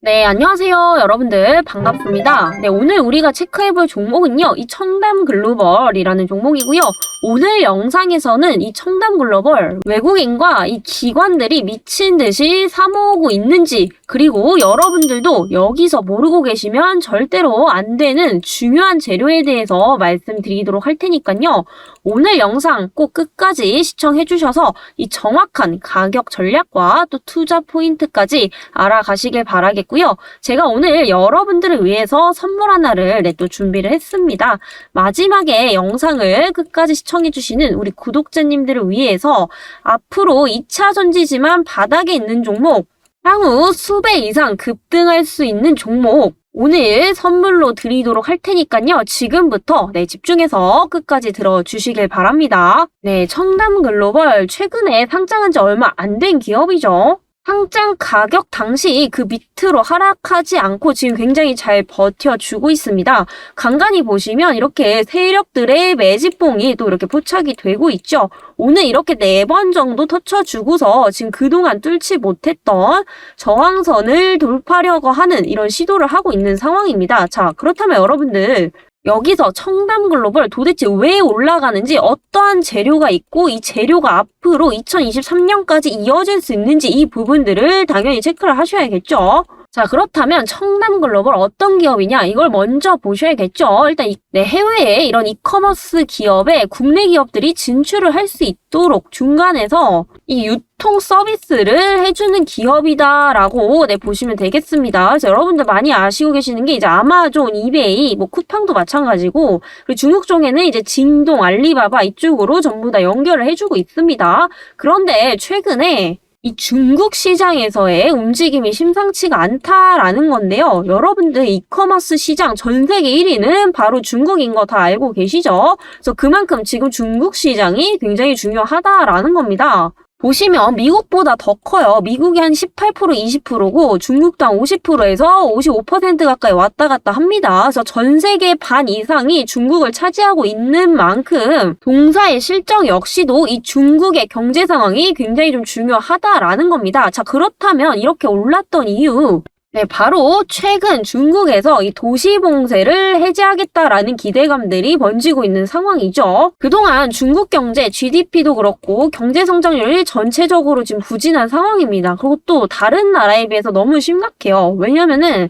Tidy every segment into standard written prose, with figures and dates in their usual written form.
네, 안녕하세요. 여러분들 반갑습니다. 네, 오늘 우리가 체크해볼 종목은요, 이 청담 글로벌이라는 종목이고요. 오늘 영상에서는 이 청담 글로벌 외국인과 이 기관들이 미친 듯이 사모으고 있는지, 그리고 여러분들도 여기서 모르고 계시면 절대로 안 되는 중요한 재료에 대해서 말씀드리도록 할 테니까요. 오늘 영상 꼭 끝까지 시청해 주셔서 이 정확한 가격 전략과 또 투자 포인트까지 알아가시길 바라겠고요. 제가 오늘 여러분들을 위해서 선물 하나를 또 준비를 했습니다. 마지막에 영상을 끝까지 시청해 주시는 우리 구독자님들을 위해서 앞으로 2차 전지지만 바닥에 있는 종목, 향후 수배 이상 급등할 수 있는 종목 오늘 선물로 드리도록 할 테니까요. 지금부터 집중해서 끝까지 들어주시길 바랍니다. 네, 청담 글로벌 최근에 상장한 지 얼마 안 된 기업이죠. 상장 가격 당시 그 밑으로 하락하지 않고 지금 굉장히 잘 버텨주고 있습니다. 간간히 보시면 이렇게 세력들의 매집봉이 또 이렇게 포착이 되고 있죠. 오늘 이렇게 4번 정도 터쳐주고서 지금 그동안 뚫지 못했던 저항선을 돌파하려고 하는 이런 시도를 하고 있는 상황입니다. 자, 그렇다면 여러분들 여기서 청담 글로벌 도대체 왜 올라가는지, 어떠한 재료가 있고 이 재료가 앞으로 2023년까지 이어질 수 있는지 이 부분들을 당연히 체크를 하셔야겠죠. 자, 그렇다면 청담 글로벌 어떤 기업이냐, 이걸 먼저 보셔야겠죠. 일단 해외에 이런 이커머스 기업에 국내 기업들이 진출을 할 수 있도록 중간에서 이 유통 서비스를 해주는 기업이다라고 보시면 되겠습니다. 그래서 여러분들 많이 아시고 계시는 게 이제 아마존, 이베이, 쿠팡도 마찬가지고, 그리고 중국 쪽에는 이제 징동, 알리바바 이쪽으로 전부 다 연결을 해주고 있습니다. 그런데 최근에 이 중국 시장에서의 움직임이 심상치가 않다라는 건데요. 여러분들 이커머스 시장 전 세계 1위는 바로 중국인 거 다 알고 계시죠? 그래서 그만큼 지금 중국 시장이 굉장히 중요하다라는 겁니다. 보시면 미국보다 더 커요. 미국이 한 18%, 20%고 중국도 한 50%에서 55% 가까이 왔다 갔다 합니다. 그래서 전 세계 반 이상이 중국을 차지하고 있는 만큼 동사의 실적 역시도 이 중국의 경제 상황이 굉장히 좀 중요하다라는 겁니다. 자, 그렇다면 이렇게 올랐던 이유, 바로 최근 중국에서 이 도시 봉쇄를 해제하겠다라는 기대감들이 번지고 있는 상황이죠. 그동안 중국 경제 GDP도 그렇고 경제 성장률이 전체적으로 지금 부진한 상황입니다. 그리고 또 다른 나라에 비해서 너무 심각해요. 왜냐면은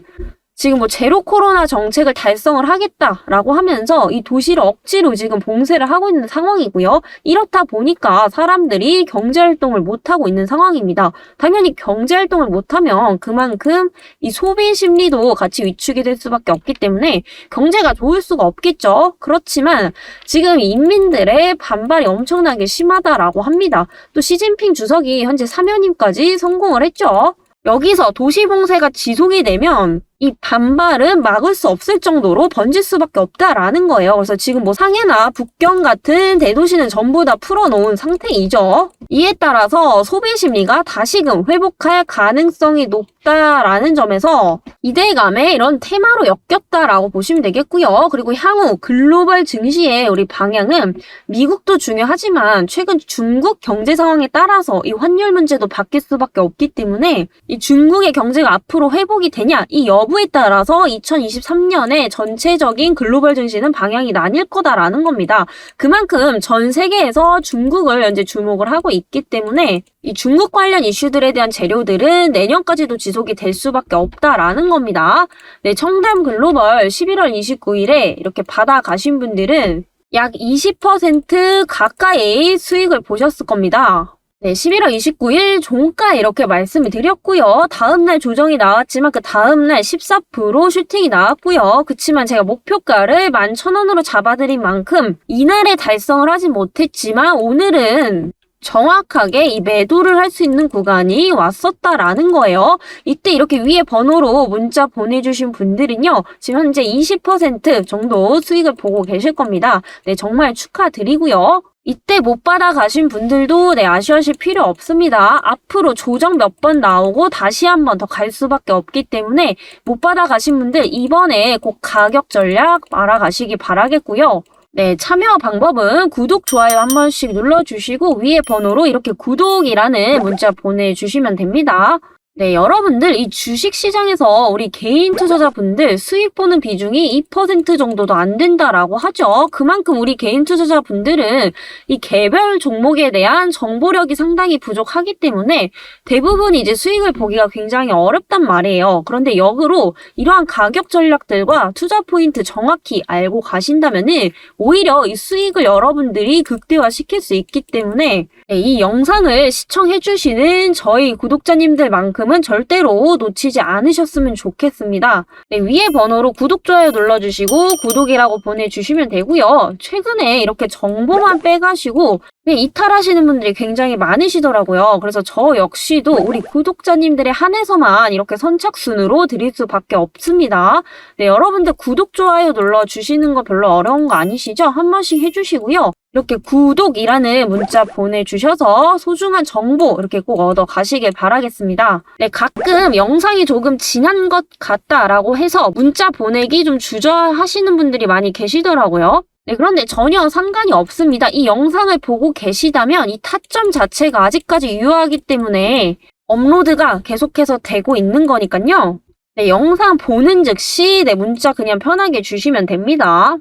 지금 제로 코로나 정책을 달성을 하겠다라고 하면서 이 도시를 억지로 지금 봉쇄를 하고 있는 상황이고요. 이렇다 보니까 사람들이 경제활동을 못하고 있는 상황입니다. 당연히 경제활동을 못하면 그만큼 이 소비 심리도 같이 위축이 될 수밖에 없기 때문에 경제가 좋을 수가 없겠죠. 그렇지만 지금 인민들의 반발이 엄청나게 심하다라고 합니다. 또 시진핑 주석이 현재 사면임까지 성공을 했죠. 여기서 도시 봉쇄가 지속이 되면 이 반발은 막을 수 없을 정도로 번질 수밖에 없다라는 거예요. 그래서 지금 상해나 북경 같은 대도시는 전부 다 풀어놓은 상태이죠. 이에 따라서 소비 심리가 다시금 회복할 가능성이 높다라는 점에서 이대감의 이런 테마로 엮였다라고 보시면 되겠고요. 그리고 향후 글로벌 증시의 우리 방향은 미국도 중요하지만 최근 중국 경제 상황에 따라서 이 환율 문제도 바뀔 수밖에 없기 때문에 이 중국의 경제가 앞으로 회복이 되냐, 이 여부에 따라서 2023년에 전체적인 글로벌 증시는 방향이 나뉠 거다라는 겁니다. 그만큼 전 세계에서 중국을 현재 주목을 하고 있기 때문에 이 중국 관련 이슈들에 대한 재료들은 내년까지도 지속이 될 수밖에 없다라는 겁니다. 네, 청담 글로벌 11월 29일에 이렇게 받아가신 분들은 약 20% 가까이 수익을 보셨을 겁니다. 네, 11월 29일 종가 이렇게 말씀을 드렸고요. 다음날 조정이 나왔지만 그 다음날 14% 슈팅이 나왔고요. 그치만 제가 목표가를 11,000원으로 잡아드린 만큼 이날에 달성을 하지 못했지만 오늘은 정확하게 이 매도를 할 수 있는 구간이 왔었다라는 거예요. 이때 이렇게 위에 번호로 문자 보내주신 분들은요, 지금 현재 20% 정도 수익을 보고 계실 겁니다. 네, 정말 축하드리고요. 이때 못 받아가신 분들도 아쉬워하실 필요 없습니다. 앞으로 조정 몇 번 나오고 다시 한 번 더 갈 수밖에 없기 때문에 못 받아가신 분들 이번에 꼭 가격 전략 알아가시기 바라겠고요. 네, 참여 방법은 구독, 좋아요 한 번씩 눌러주시고 위에 번호로 이렇게 구독이라는 문자 보내주시면 됩니다. 네, 여러분들 이 주식시장에서 우리 개인 투자자분들 수익 보는 비중이 2% 정도도 안 된다라고 하죠. 그만큼 우리 개인 투자자분들은 이 개별 종목에 대한 정보력이 상당히 부족하기 때문에 대부분 이제 수익을 보기가 굉장히 어렵단 말이에요. 그런데 역으로 이러한 가격 전략들과 투자 포인트 정확히 알고 가신다면은 오히려 이 수익을 여러분들이 극대화시킬 수 있기 때문에 네, 이 영상을 시청해주시는 저희 구독자님들만큼은 절대로 놓치지 않으셨으면 좋겠습니다. 네, 위에 번호로 구독, 좋아요 눌러주시고 구독이라고 보내주시면 되고요. 최근에 이렇게 정보만 빼가시고 네, 이탈하시는 분들이 굉장히 많으시더라고요. 그래서 저 역시도 우리 구독자님들의 한해서만 이렇게 선착순으로 드릴 수밖에 없습니다. 네, 여러분들 구독, 좋아요 눌러주시는 거 별로 어려운 거 아니시죠? 한 번씩 해주시고요. 이렇게 구독이라는 문자 보내주셔서 소중한 정보 이렇게 꼭 얻어 가시길 바라겠습니다. 네, 가끔 영상이 조금 지난 것 같다라고 해서 문자 보내기 좀 주저하시는 분들이 많이 계시더라고요. 네, 그런데 전혀 상관이 없습니다. 이 영상을 보고 계시다면 이 타점 자체가 아직까지 유효하기 때문에 업로드가 계속해서 되고 있는 거니까요. 네, 영상 보는 즉시 네, 문자 그냥 편하게 주시면 됩니다.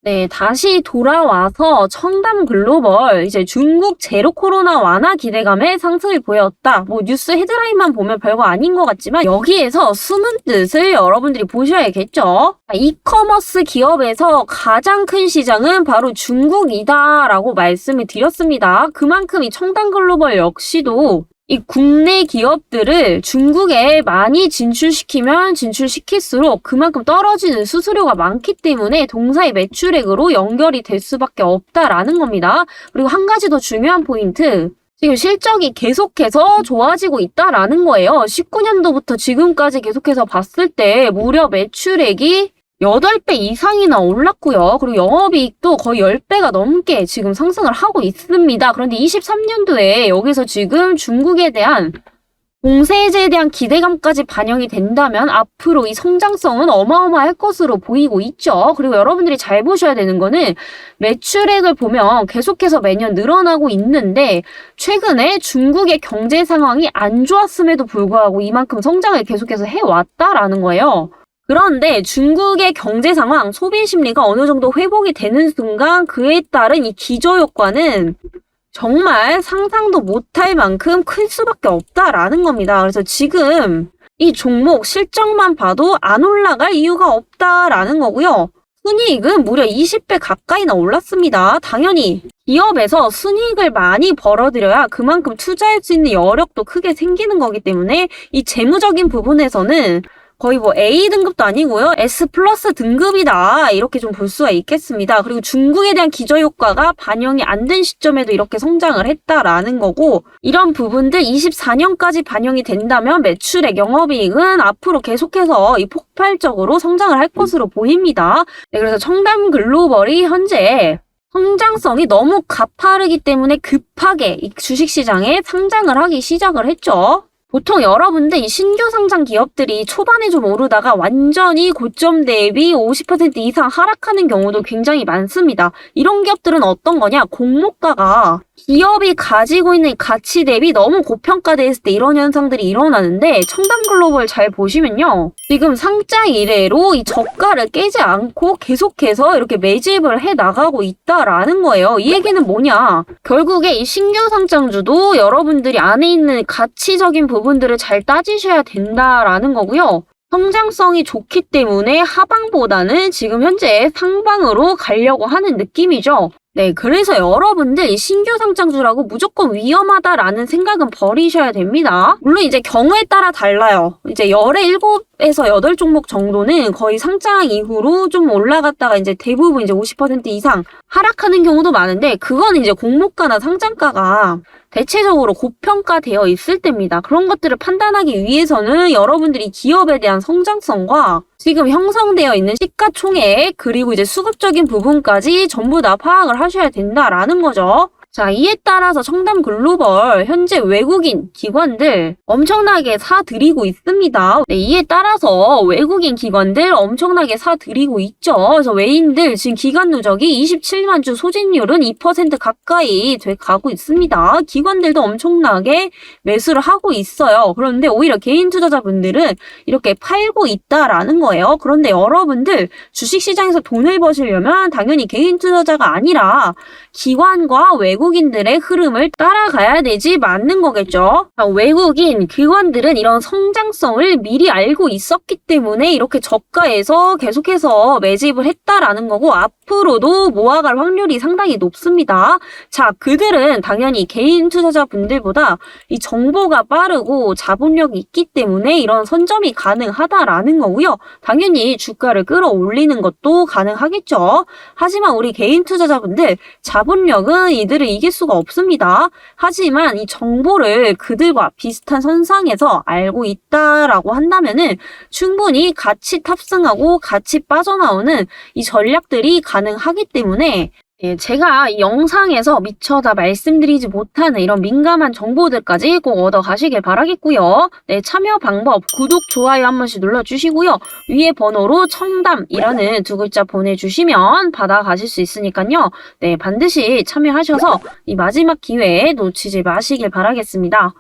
네, 다시 돌아와서 청담 글로벌 이제 중국 제로 코로나 완화 기대감에 상승을 보였다. 뭐 뉴스 헤드라인만 보면 별거 아닌 것 같지만 여기에서 숨은 뜻을 여러분들이 보셔야겠죠. 이커머스 기업에서 가장 큰 시장은 바로 중국이다라고 말씀을 드렸습니다. 그만큼 이 청담 글로벌 역시도 이 국내 기업들을 중국에 많이 진출시키면 진출시킬수록 그만큼 떨어지는 수수료가 많기 때문에 동사의 매출액으로 연결이 될 수밖에 없다라는 겁니다. 그리고 한 가지 더 중요한 포인트. 지금 실적이 계속해서 좋아지고 있다라는 거예요. 19년도부터 지금까지 계속해서 봤을 때 무려 매출액이 8배 이상이나 올랐고요. 그리고 영업이익도 거의 10배가 넘게 지금 상승을 하고 있습니다. 그런데 23년도에 여기서 지금 중국에 대한 공세제에 대한 기대감까지 반영이 된다면 앞으로 이 성장성은 어마어마할 것으로 보이고 있죠. 그리고 여러분들이 잘 보셔야 되는 거는 매출액을 보면 계속해서 매년 늘어나고 있는데 최근에 중국의 경제 상황이 안 좋았음에도 불구하고 이만큼 성장을 계속해서 해왔다라는 거예요. 그런데 중국의 경제 상황, 소비 심리가 어느 정도 회복이 되는 순간 그에 따른 이 기저효과는 정말 상상도 못할 만큼 클 수밖에 없다라는 겁니다. 그래서 지금 이 종목 실적만 봐도 안 올라갈 이유가 없다라는 거고요. 순이익은 무려 20배 가까이나 올랐습니다. 당연히 기업에서 순이익을 많이 벌어들여야 그만큼 투자할 수 있는 여력도 크게 생기는 거기 때문에 이 재무적인 부분에서는 거의 뭐 A 등급도 아니고요. S 플러스 등급이다. 이렇게 좀 볼 수가 있겠습니다. 그리고 중국에 대한 기저효과가 반영이 안 된 시점에도 이렇게 성장을 했다라는 거고 이런 부분들 24년까지 반영이 된다면 매출액, 영업이익은 앞으로 계속해서 이 폭발적으로 성장을 할 것으로 보입니다. 네, 그래서 청담 글로벌이 현재 성장성이 너무 가파르기 때문에 급하게 이 주식시장에 상장을 하기 시작을 했죠. 보통 여러분들 이 신규 상장 기업들이 초반에 좀 오르다가 완전히 고점 대비 50% 이상 하락하는 경우도 굉장히 많습니다. 이런 기업들은 어떤 거냐? 공모가가 기업이 가지고 있는 가치 대비 너무 고평가됐을 때 이런 현상들이 일어나는데 청담글로벌 잘 보시면요. 지금 상장 이래로 이 저가를 깨지 않고 계속해서 이렇게 매집을 해 나가고 있다라는 거예요. 이 얘기는 뭐냐? 결국에 이 신규 상장주도 여러분들이 안에 있는 가치적인 부분들을 잘 따지셔야 된다라는 거고요. 성장성이 좋기 때문에 하방보다는 지금 현재 상방으로 가려고 하는 느낌이죠. 네, 그래서 여러분들 이 신규 상장주라고 무조건 위험하다라는 생각은 버리셔야 됩니다. 물론 이제 경우에 따라 달라요. 이제 열의 7에서 8종목 정도는 거의 상장 이후로 좀 올라갔다가 이제 대부분 이제 50% 이상 하락하는 경우도 많은데 그건 이제 공모가나 상장가가 대체적으로 고평가되어 있을 때입니다. 그런 것들을 판단하기 위해서는 여러분들이 기업에 대한 성장성과 지금 형성되어 있는 시가총액 그리고 이제 수급적인 부분까지 전부 다 파악을 하셔야 된다라는 거죠. 자, 이에 따라서 청담글로벌 현재 외국인 기관들 엄청나게 사들이고 있습니다. 네, 이에 따라서 외국인 기관들 엄청나게 사들이고 있죠. 그래서 외인들 지금 기간 누적이 27만 주, 소진율은 2% 가까이 돼 가고 있습니다. 기관들도 엄청나게 매수를 하고 있어요. 그런데 오히려 개인 투자자분들은 이렇게 팔고 있다라는 거예요. 그런데 여러분들 주식시장에서 돈을 버시려면 당연히 개인 투자자가 아니라 기관과 외국인들의 흐름을 따라가야 되지 맞는 거겠죠. 외국인 기관들은 이런 성장성을 미리 알고 있었기 때문에 이렇게 저가에서 계속해서 매집을 했다라는 거고 앞으로도 모아갈 확률이 상당히 높습니다. 자, 그들은 당연히 개인 투자자분들보다 이 정보가 빠르고 자본력이 있기 때문에 이런 선점이 가능하다라는 거고요. 당연히 주가를 끌어올리는 것도 가능하겠죠. 하지만 우리 개인 투자자분들 자본력은 이들을 이길 수가 없습니다. 하지만 이 정보를 그들과 비슷한 선상에서 알고 있다라고 한다면은 충분히 같이 탑승하고 같이 빠져나오는 이 전략들이 가능하기 때문에 제가 이 영상에서 미처 다 말씀드리지 못하는 이런 민감한 정보들까지 꼭 얻어 가시길 바라겠고요. 네, 참여 방법 구독, 좋아요 한 번씩 눌러주시고요. 위에 번호로 청담이라는 두 글자 보내주시면 받아가실 수 있으니까요. 네, 반드시 참여하셔서 이 마지막 기회에 놓치지 마시길 바라겠습니다.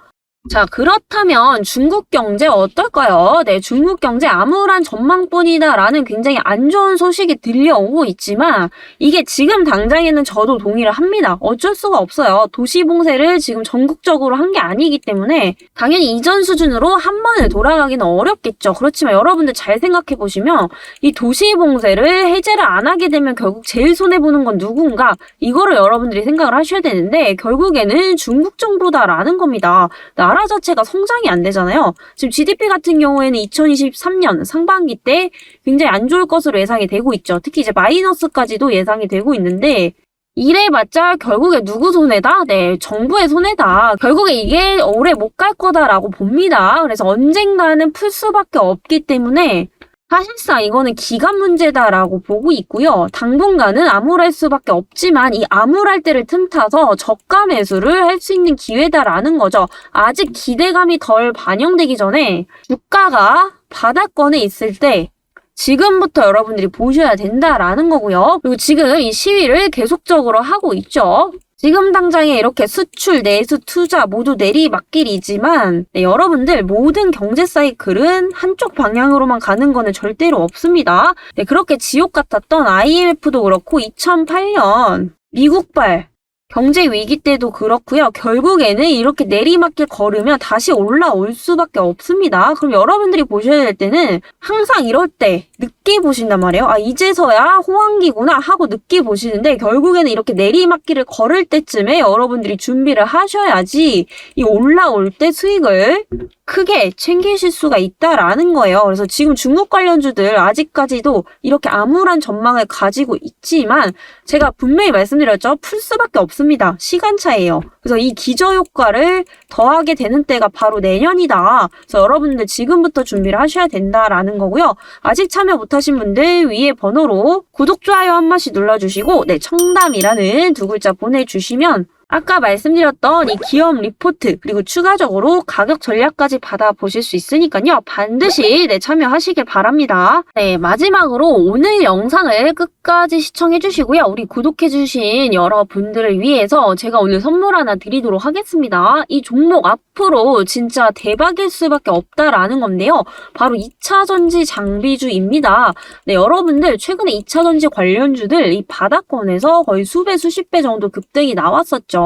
자, 그렇다면 중국 경제 어떨까요? 네, 중국 경제 암울한 전망뿐이다라는 굉장히 안 좋은 소식이 들려오고 있지만 이게 지금 당장에는 저도 동의를 합니다. 어쩔 수가 없어요. 도시 봉쇄를 지금 전국적으로 한 게 아니기 때문에 당연히 이전 수준으로 한 번에 돌아가기는 어렵겠죠. 그렇지만 여러분들 잘 생각해 보시면 이 도시 봉쇄를 해제를 안 하게 되면 결국 제일 손해보는 건 누군가? 이거를 여러분들이 생각을 하셔야 되는데 결국에는 중국 정부다라는 겁니다. 나라 자체가 성장이 안 되잖아요. 지금 GDP 같은 경우에는 2023년 상반기 때 굉장히 안 좋을 것으로 예상이 되고 있죠. 특히 이제 마이너스까지도 예상이 되고 있는데 이래봤자 결국에 누구 손해다? 네, 정부의 손해다. 결국에 이게 오래 못 갈 거다라고 봅니다. 그래서 언젠가는 풀 수밖에 없기 때문에 사실상 이거는 기간 문제다라고 보고 있고요. 당분간은 암울할 수밖에 없지만 이 암울할 때를 틈타서 저가 매수를 할 수 있는 기회다라는 거죠. 아직 기대감이 덜 반영되기 전에 주가가 바닥권에 있을 때 지금부터 여러분들이 보셔야 된다라는 거고요. 그리고 지금 이 시위를 계속적으로 하고 있죠. 지금 당장에 이렇게 수출, 내수, 투자 모두 내리막길이지만 여러분들 모든 경제 사이클은 한쪽 방향으로만 가는 거는 절대로 없습니다. 그렇게 지옥 같았던 IMF도 그렇고 2008년 미국발 경제 위기 때도 그렇고요. 결국에는 이렇게 내리막길 걸으면 다시 올라올 수밖에 없습니다. 그럼 여러분들이 보셔야 될 때는 항상 이럴 때 늦게 보신단 말이에요. 아, 이제서야 호황기구나 하고 늦게 보시는데 결국에는 이렇게 내리막길을 걸을 때쯤에 여러분들이 준비를 하셔야지 이 올라올 때 수익을 크게 챙기실 수가 있다라는 거예요. 그래서 지금 중국 관련주들 아직까지도 이렇게 암울한 전망을 가지고 있지만 제가 분명히 말씀드렸죠. 풀 수밖에 없습니다. 시간차예요. 그래서 이 기저효과를 더하게 되는 때가 바로 내년이다. 그래서 여러분들 지금부터 준비를 하셔야 된다라는 거고요. 아직 참여 못하신 분들 위에 번호로 구독, 좋아요 한 번씩 눌러주시고 네, 청담이라는 두 글자 보내주시면 아까 말씀드렸던 이 기업 리포트 그리고 추가적으로 가격 전략까지 받아보실 수 있으니까요. 반드시 참여하시길 바랍니다. 네, 마지막으로 오늘 영상을 끝까지 시청해주시고요. 우리 구독해주신 여러분들을 위해서 제가 오늘 선물 하나 드리도록 하겠습니다. 이 종목 앞으로 진짜 대박일 수밖에 없다라는 건데요. 바로 2차전지 장비주입니다. 네, 여러분들 최근에 2차전지 관련주들 이 바닥권에서 거의 수배 수십 배 정도 급등이 나왔었죠.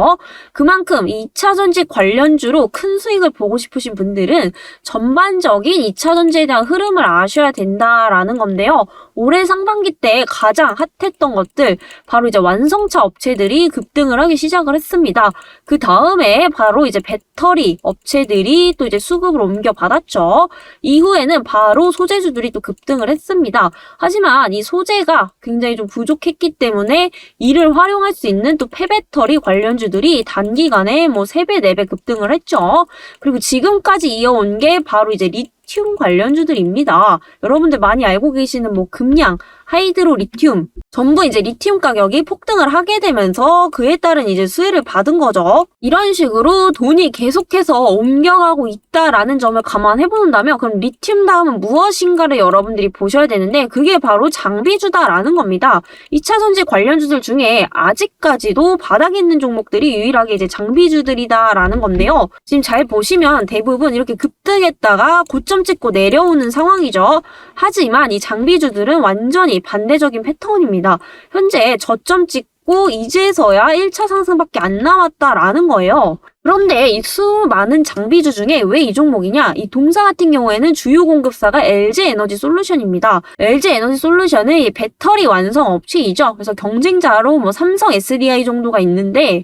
그만큼 2차전지 관련주로 큰 수익을 보고 싶으신 분들은 전반적인 2차전지에 대한 흐름을 아셔야 된다라는 건데요. 올해 상반기 때 가장 핫했던 것들 바로 이제 완성차 업체들이 급등을 하기 시작을 했습니다. 그 다음에 바로 이제 배터리 업체들이 또 이제 수급을 옮겨받았죠. 이후에는 바로 소재주들이 또 급등을 했습니다. 하지만 이 소재가 굉장히 좀 부족했기 때문에 이를 활용할 수 있는 또 폐배터리 관련주들이 단기간에 뭐 3배, 4배 급등을 했죠. 그리고 지금까지 이어온 게 바로 이제 리튬 관련주들입니다. 여러분들 많이 알고 계시는 뭐 금양, 하이드로 리튬 전부 이제 리튬 가격이 폭등을 하게 되면서 그에 따른 이제 수혜를 받은 거죠. 이런 식으로 돈이 계속해서 옮겨가고 있다라는 점을 감안해 본다면 그럼 리튬 다음은 무엇인가를 여러분들이 보셔야 되는데 그게 바로 장비주다라는 겁니다. 2차 전지 관련주들 중에 아직까지도 바닥에 있는 종목들이 유일하게 이제 장비주들이다라는 건데요. 지금 잘 보시면 대부분 이렇게 급등했다가 고점 찍고 내려오는 상황이죠. 하지만 이 장비주들은 완전히 반대적인 패턴입니다. 현재 저점 찍고 이제서야 1차 상승밖에 안 남았다라는 거예요. 그런데 이 수많은 장비주 중에 왜 이 종목이냐? 이 동사 같은 경우에는 주요 공급사가 LG에너지솔루션입니다. LG에너지솔루션은 이 배터리 완성 업체이죠. 그래서 경쟁자로 뭐 삼성 SDI 정도가 있는데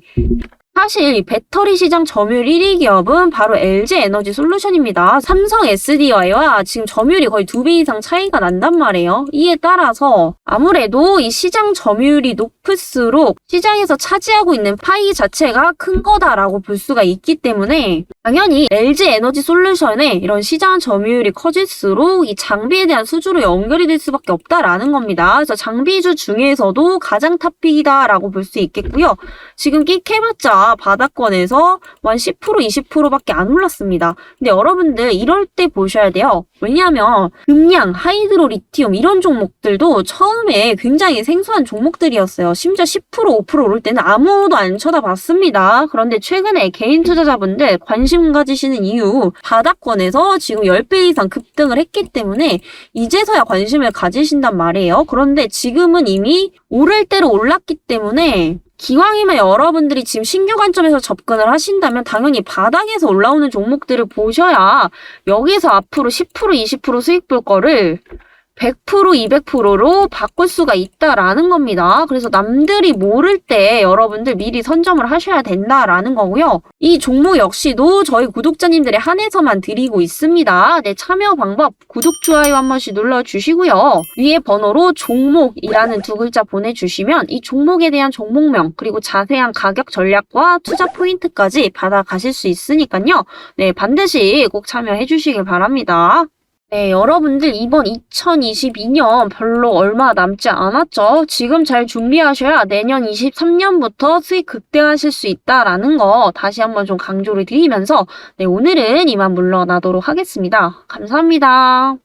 사실 이 배터리 시장 점유율 1위 기업은 바로 LG에너지솔루션입니다. 삼성 SDI와 지금 점유율이 거의 2배 이상 차이가 난단 말이에요. 이에 따라서 아무래도 이 시장 점유율이 높을수록 시장에서 차지하고 있는 파이 자체가 큰 거다라고 볼 수가 있기 때문에 당연히 LG에너지솔루션의 이런 시장 점유율이 커질수록 이 장비에 대한 수주로 연결이 될 수밖에 없다라는 겁니다. 그래서 장비주 중에서도 가장 탑픽이다라고 볼 수 있겠고요. 지금 끽해봤자 바닥권에서 한 10% 20%밖에 안 올랐습니다. 근데 여러분들 이럴 때 보셔야 돼요. 왜냐하면 금양, 하이드로 리튬 이런 종목들도 처음에 굉장히 생소한 종목들이었어요. 심지어 10% 5% 오를 때는 아무도 안 쳐다봤습니다. 그런데 최근에 개인 투자자분들 관심 가지시는 이유 바닥권에서 지금 10배 이상 급등을 했기 때문에 이제서야 관심을 가지신단 말이에요. 그런데 지금은 이미 오를 대로 올랐기 때문에 기왕이면 여러분들이 지금 신규 관점에서 접근을 하신다면 당연히 바닥에서 올라오는 종목들을 보셔야 여기서 앞으로 10% 20% 수익 볼 거를 100% 200%로 바꿀 수가 있다라는 겁니다. 그래서 남들이 모를 때 여러분들 미리 선점을 하셔야 된다라는 거고요. 이 종목 역시도 저희 구독자님들에 한해서만 드리고 있습니다. 네, 참여 방법 구독, 좋아요 한 번씩 눌러주시고요. 위에 번호로 종목이라는 두 글자 보내주시면 이 종목에 대한 종목명 그리고 자세한 가격 전략과 투자 포인트까지 받아가실 수 있으니까요. 네, 반드시 꼭 참여해 주시길 바랍니다. 네, 여러분들 이번 2022년 별로 얼마 남지 않았죠? 지금 잘 준비하셔야 내년 23년부터 수익 극대화하실 수 있다라는 거 다시 한번 좀 강조를 드리면서 네, 오늘은 이만 물러나도록 하겠습니다. 감사합니다.